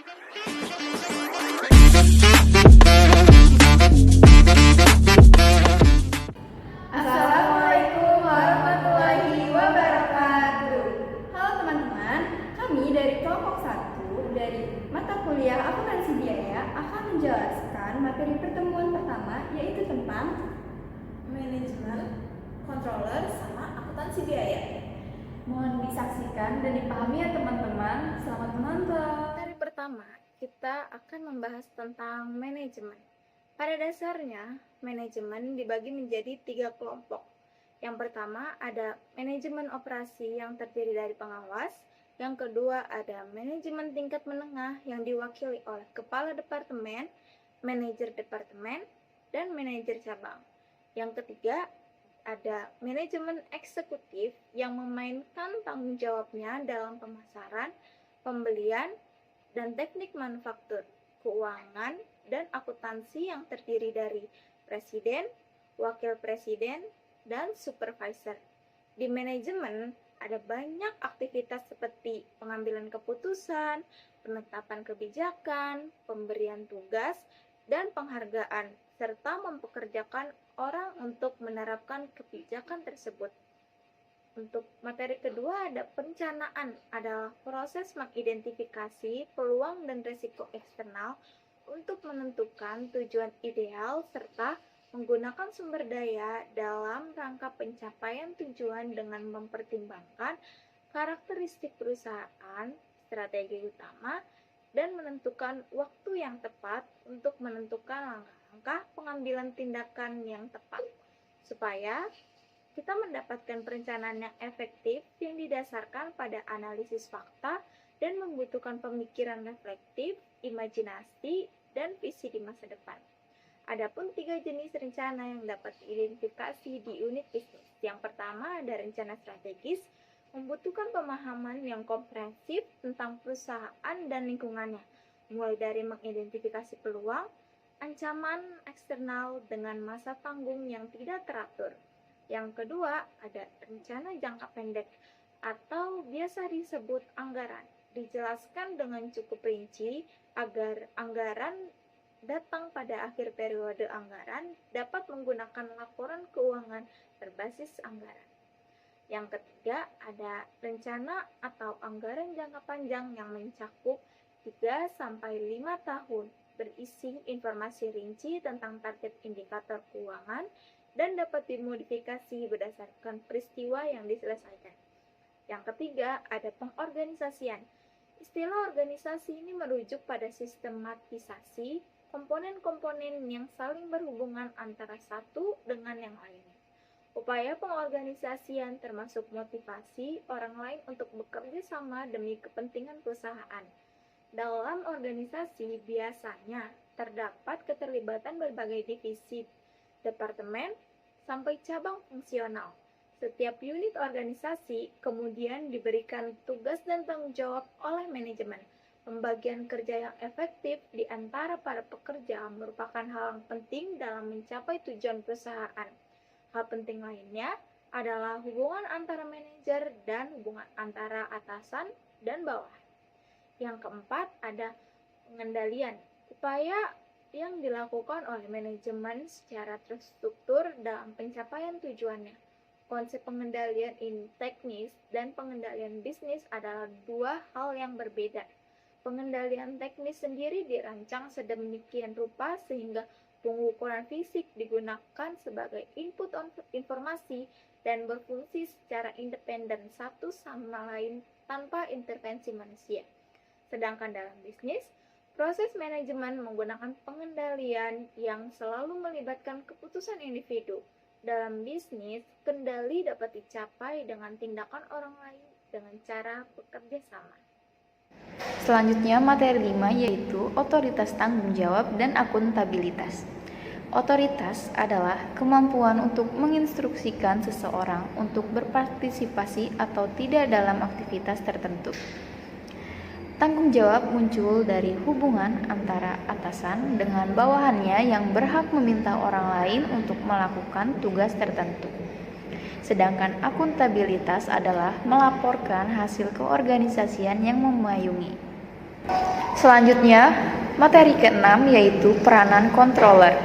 Assalamualaikum warahmatullahi wabarakatuh. Halo teman-teman, kami dari kelompok 1 dari mata kuliah akuntansi biaya akan menjelaskan materi pertemuan pertama, yaitu tentang manajemen, controller, sama akuntansi biaya. Mohon disaksikan dan dipahami ya teman-teman. Selamat menonton. Materi pertama, kita akan membahas tentang manajemen. Pada dasarnya, manajemen dibagi menjadi 3 kelompok. Yang pertama ada manajemen operasi yang terdiri dari pengawas. Yang kedua ada manajemen tingkat menengah yang diwakili oleh kepala departemen, manajer departemen, dan manajer cabang. Yang ketiga ada manajemen eksekutif yang memainkan tanggung jawabnya dalam pemasaran, pembelian, dan teknik manufaktur, keuangan, dan akuntansi yang terdiri dari presiden, wakil presiden, dan supervisor. Di manajemen ada banyak aktivitas seperti pengambilan keputusan, penetapan kebijakan, pemberian tugas, dan penghargaan, serta mempekerjakan orang untuk menerapkan kebijakan tersebut. Untuk materi kedua ada perencanaan, adalah proses mengidentifikasi peluang dan risiko eksternal untuk menentukan tujuan ideal serta menggunakan sumber daya dalam rangka pencapaian tujuan dengan mempertimbangkan karakteristik perusahaan, strategi utama, dan menentukan waktu yang tepat untuk menentukan langkah-langkah pengambilan tindakan yang tepat, supaya kita mendapatkan perencanaan yang efektif yang didasarkan pada analisis fakta dan membutuhkan pemikiran reflektif, imajinasi, dan visi di masa depan. Adapun 3 jenis rencana yang dapat diidentifikasi di unit bisnis. Yang pertama ada rencana strategis, membutuhkan pemahaman yang komprehensif tentang perusahaan dan lingkungannya, mulai dari mengidentifikasi peluang, ancaman eksternal dengan masa tanggung yang tidak teratur. Yang kedua ada rencana jangka pendek atau biasa disebut anggaran, dijelaskan dengan cukup rinci agar anggaran datang pada akhir periode anggaran dapat menggunakan laporan keuangan berbasis anggaran. Yang ketiga ada rencana atau anggaran jangka panjang yang mencakup 3-5 tahun, berisi informasi rinci tentang target indikator keuangan dan dapat dimodifikasi berdasarkan peristiwa yang diselesaikan. Yang ketiga ada pengorganisasian. Istilah organisasi ini merujuk pada sistematisasi komponen-komponen yang saling berhubungan antara satu dengan yang lainnya. Upaya pengorganisasian termasuk motivasi orang lain untuk bekerja sama demi kepentingan perusahaan. Dalam organisasi biasanya terdapat keterlibatan berbagai divisi, departemen, sampai cabang fungsional. Setiap unit organisasi kemudian diberikan tugas dan tanggung jawab oleh manajemen. Pembagian kerja yang efektif di antara para pekerja merupakan hal yang penting dalam mencapai tujuan perusahaan. Hal penting lainnya adalah hubungan antara manajer dan hubungan antara atasan dan bawah. Yang keempat ada pengendalian, upaya yang dilakukan oleh manajemen secara terstruktur dalam pencapaian tujuannya. Konsep pengendalian ini teknis dan pengendalian bisnis adalah 2 hal yang berbeda. Pengendalian teknis sendiri dirancang sedemikian rupa sehingga pengukuran fisik digunakan sebagai input informasi dan berfungsi secara independen satu sama lain tanpa intervensi manusia. Sedangkan dalam bisnis, proses manajemen menggunakan pengendalian yang selalu melibatkan keputusan individu. Dalam bisnis, kendali dapat dicapai dengan tindakan orang lain dengan cara bekerja sama. Selanjutnya materi 5 yaitu otoritas tanggung jawab dan akuntabilitas. Otoritas adalah kemampuan untuk menginstruksikan seseorang untuk berpartisipasi atau tidak dalam aktivitas tertentu. Tanggung jawab muncul dari hubungan antara atasan dengan bawahannya yang berhak meminta orang lain untuk melakukan tugas tertentu. Sedangkan akuntabilitas adalah melaporkan hasil keorganisasian yang memayungi. Selanjutnya, materi keenam yaitu peranan controller.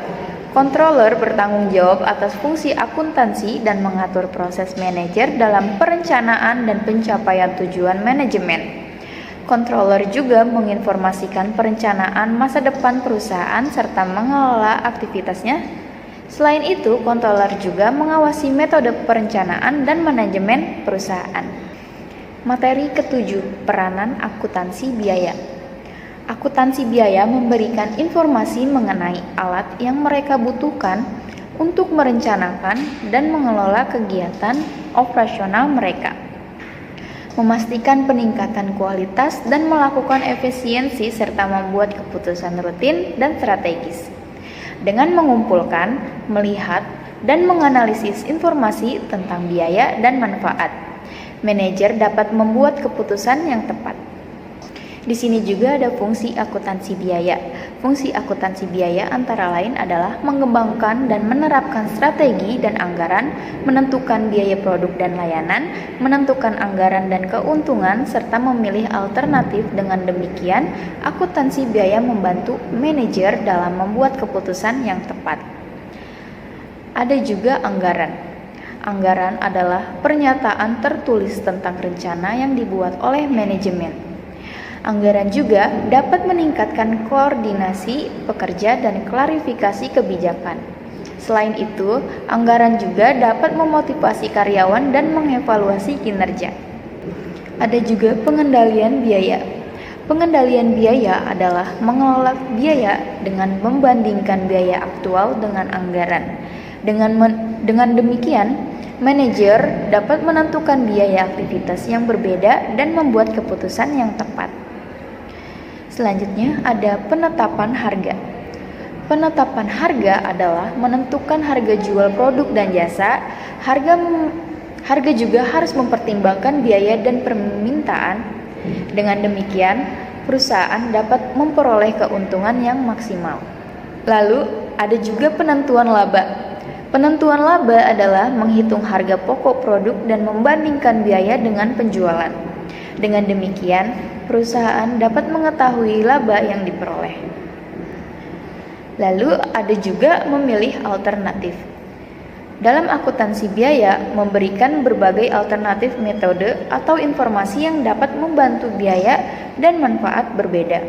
Controller bertanggung jawab atas fungsi akuntansi dan mengatur proses manajer dalam perencanaan dan pencapaian tujuan manajemen. Controller juga menginformasikan perencanaan masa depan perusahaan serta mengelola aktivitasnya. Selain itu, controller juga mengawasi metode perencanaan dan manajemen perusahaan. Materi ketujuh, peranan akuntansi biaya. Akuntansi biaya memberikan informasi mengenai alat yang mereka butuhkan untuk merencanakan dan mengelola kegiatan operasional mereka, memastikan peningkatan kualitas dan melakukan efisiensi serta membuat keputusan rutin dan strategis. Dengan mengumpulkan, melihat, dan menganalisis informasi tentang biaya dan manfaat, manajer dapat membuat keputusan yang tepat. Di sini juga ada fungsi akuntansi biaya. Fungsi akuntansi biaya antara lain adalah mengembangkan dan menerapkan strategi dan anggaran, menentukan biaya produk dan layanan, menentukan anggaran dan keuntungan, serta memilih alternatif. Dengan demikian, akuntansi biaya membantu manajer dalam membuat keputusan yang tepat. Ada juga anggaran. Anggaran adalah pernyataan tertulis tentang rencana yang dibuat oleh manajemen. Anggaran juga dapat meningkatkan koordinasi pekerja dan klarifikasi kebijakan. Selain itu, anggaran juga dapat memotivasi karyawan dan mengevaluasi kinerja. Ada juga pengendalian biaya. Pengendalian biaya adalah mengelola biaya dengan membandingkan biaya aktual dengan anggaran. Dengan demikian, manajer dapat menentukan biaya aktivitas yang berbeda dan membuat keputusan yang tepat. Selanjutnya ada penetapan harga. Penetapan harga adalah menentukan harga jual produk dan jasa. Harga juga harus mempertimbangkan biaya dan permintaan. Dengan demikian, perusahaan dapat memperoleh keuntungan yang maksimal. Lalu, ada juga penentuan laba. Penentuan laba adalah menghitung harga pokok produk dan membandingkan biaya dengan penjualan. Dengan demikian, perusahaan dapat mengetahui laba yang diperoleh. Lalu ada juga memilih alternatif. Dalam akuntansi biaya memberikan berbagai alternatif metode atau informasi yang dapat membantu biaya dan manfaat berbeda.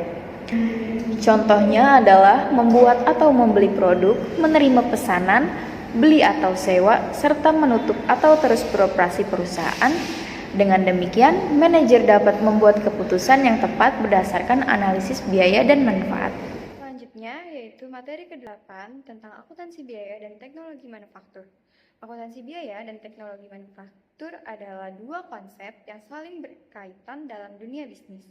Contohnya adalah membuat atau membeli produk, menerima pesanan, beli atau sewa, serta menutup atau terus beroperasi perusahaan. Dengan demikian, manajer dapat membuat keputusan yang tepat berdasarkan analisis biaya dan manfaat. Selanjutnya yaitu materi ke-8 tentang akuntansi biaya dan teknologi manufaktur. Akuntansi biaya dan teknologi manufaktur adalah dua konsep yang saling berkaitan dalam dunia bisnis.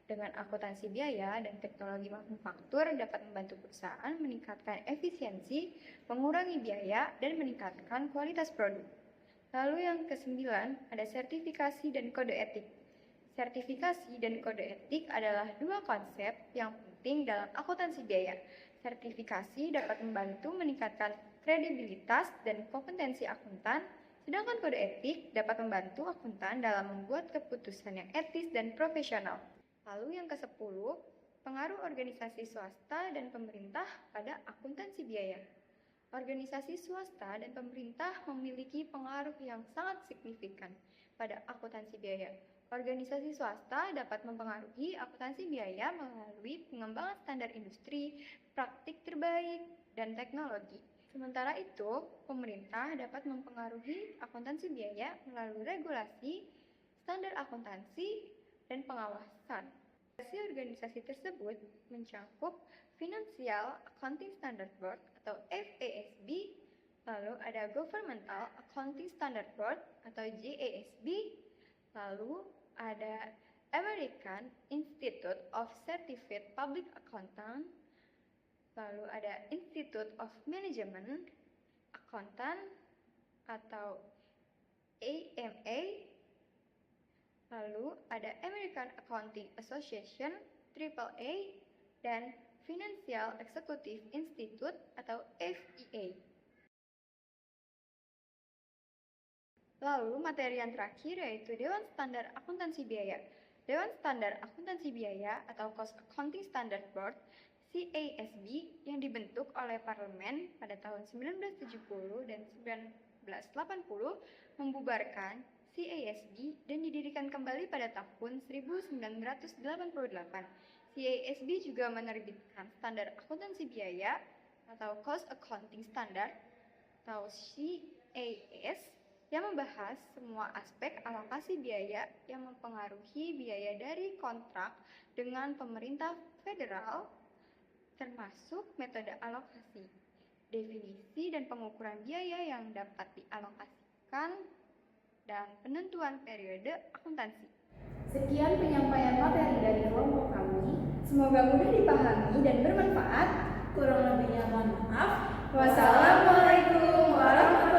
Dengan akuntansi biaya dan teknologi manufaktur dapat membantu perusahaan meningkatkan efisiensi, mengurangi biaya, dan meningkatkan kualitas produk. Lalu yang ke-9 ada sertifikasi dan kode etik. Sertifikasi dan kode etik adalah dua konsep yang penting dalam akuntansi biaya. Sertifikasi dapat membantu meningkatkan kredibilitas dan kompetensi akuntan, sedangkan kode etik dapat membantu akuntan dalam membuat keputusan yang etis dan profesional. Lalu yang ke-10, pengaruh organisasi swasta dan pemerintah pada akuntansi biaya. Organisasi swasta dan pemerintah memiliki pengaruh yang sangat signifikan pada akuntansi biaya. Organisasi swasta dapat mempengaruhi akuntansi biaya melalui pengembangan standar industri, praktik terbaik, dan teknologi. Sementara itu, pemerintah dapat mempengaruhi akuntansi biaya melalui regulasi, standar akuntansi, dan pengawasan. Organisasi tersebut mencakup Financial Accounting Standard Board atau FASB, lalu ada Governmental Accounting Standard Board atau GASB, lalu ada American Institute of Certified Public Accountant, lalu ada Institute of Management Accountant atau AMA, lalu ada American Accounting Association AAA, dan Financial Executive Institute atau FEA. Lalu materi yang terakhir yaitu Dewan Standar Akuntansi Biaya. Dewan Standar Akuntansi Biaya atau Cost Accounting Standard Board (CASB) yang dibentuk oleh parlemen pada tahun 1970 dan 1980 membubarkan CASB dan didirikan kembali pada tahun 1988. CASB juga menerbitkan Standar Akuntansi Biaya atau Cost Accounting Standard atau CAS yang membahas semua aspek alokasi biaya yang mempengaruhi biaya dari kontrak dengan pemerintah federal, termasuk metode alokasi, definisi dan pengukuran biaya yang dapat dialokasikan, dan penentuan periode akuntansi. Sekian penyampaian materi dari kelompok kami. Semoga mudah dipahami dan bermanfaat. Kurang lebihnya mohon maaf. Wassalamualaikum warahmatullahi wabarakatuh.